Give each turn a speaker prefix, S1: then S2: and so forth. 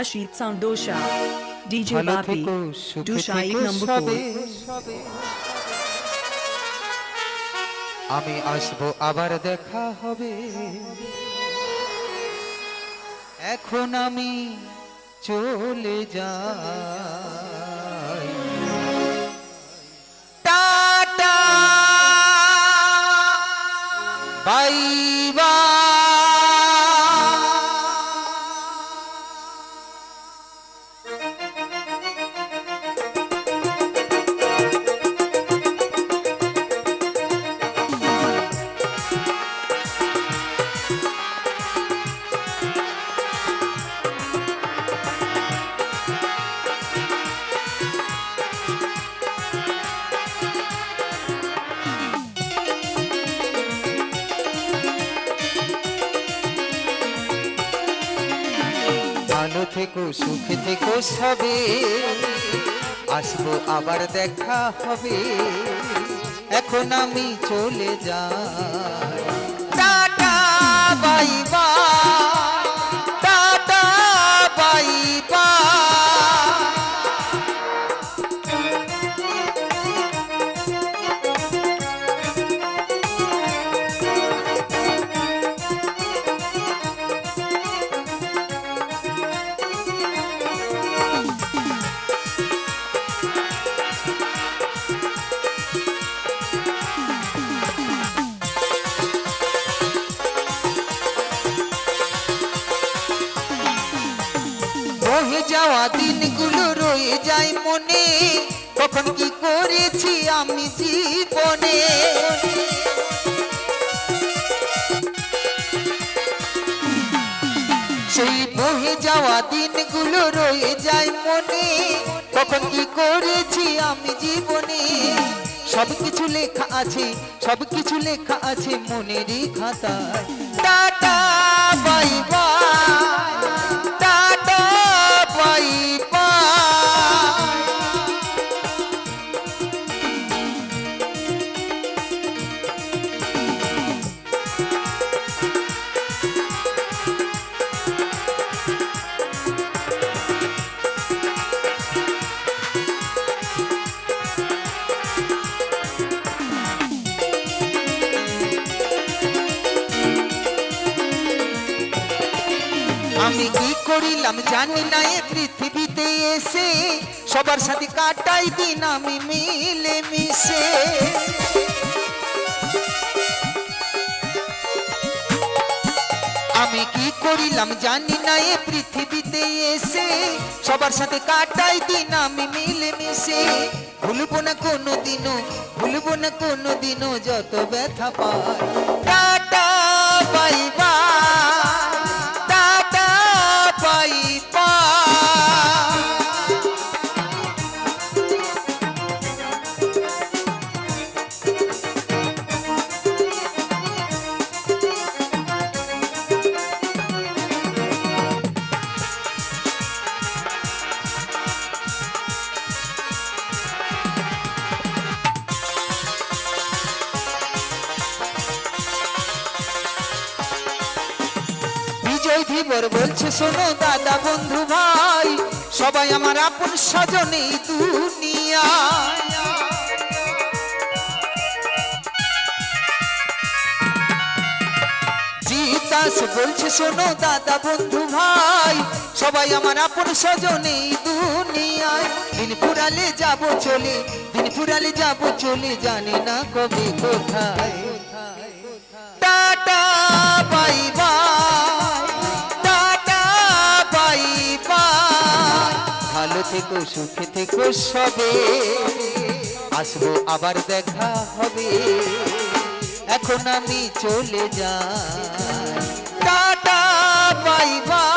S1: Ashit Soundosha, DJ
S2: ভালো
S1: Bapi,
S2: থেকো, সুখে
S1: Dushai
S2: থেকো
S1: number
S2: সবে।
S1: 4.
S2: আমি আসবো, আবার দেখা হবে। এখন আমি চলে যাই। Tata, bye by. ভালো থেকো, সুখে থেকো সবে। আসবো, আবার দেখা হবে। এখন আমি চলে যাই। Tata, bye bye. Tata, bye by. বহে যাওয়া দিনগুলো রয়ে যায় মনে, কখন কি করেছি আমি জীবনে। সেই বহে যাওয়া দিনগুলো রয়ে যায় মনে, কখন কি করেছি আমি জীবনে। সবকিছু লেখা আছে, সবকিছু লেখা আছে মনেরই খাতায়। Tata, bye bye. Tata, bye by. আমি কি করিলাম জানি না এ পৃথিবীতে এসে, সবার সাথে কাটাই দিন আমি মিলে মিশে। আমি কি করিলাম জানি না এ পৃথিবীতে এসে, সবার সাথে কাটাই দিন আমি মিলে মিশে। ভুলবো না কোনো দিনও, ভুলবো না কোনো দিনও যত ব্যথা পাই। Tata, bye bye. Tata, bye bye. Bijoy Dhibar বলছে শোনো দাদা বন্ধু ভাই, সবাই আমার আপন স্বজন এই দুনিয়ায়। জিতাস বলছে শোনো দাদা বন্ধু ভাই, সবাই আমার আপন স্বজন এই দুনিয়ায়। দিন ফুরালে যাব চলে, দিন ফুরালে যাব চলে, জানি না কবে কোথায়। Tata, bye bye. Tata, bye by. ভালো থেকো, সুখে থেকো সবে। আসবো, আবার দেখা হবে। এখন আমি চলে যাই। Tata, bye by.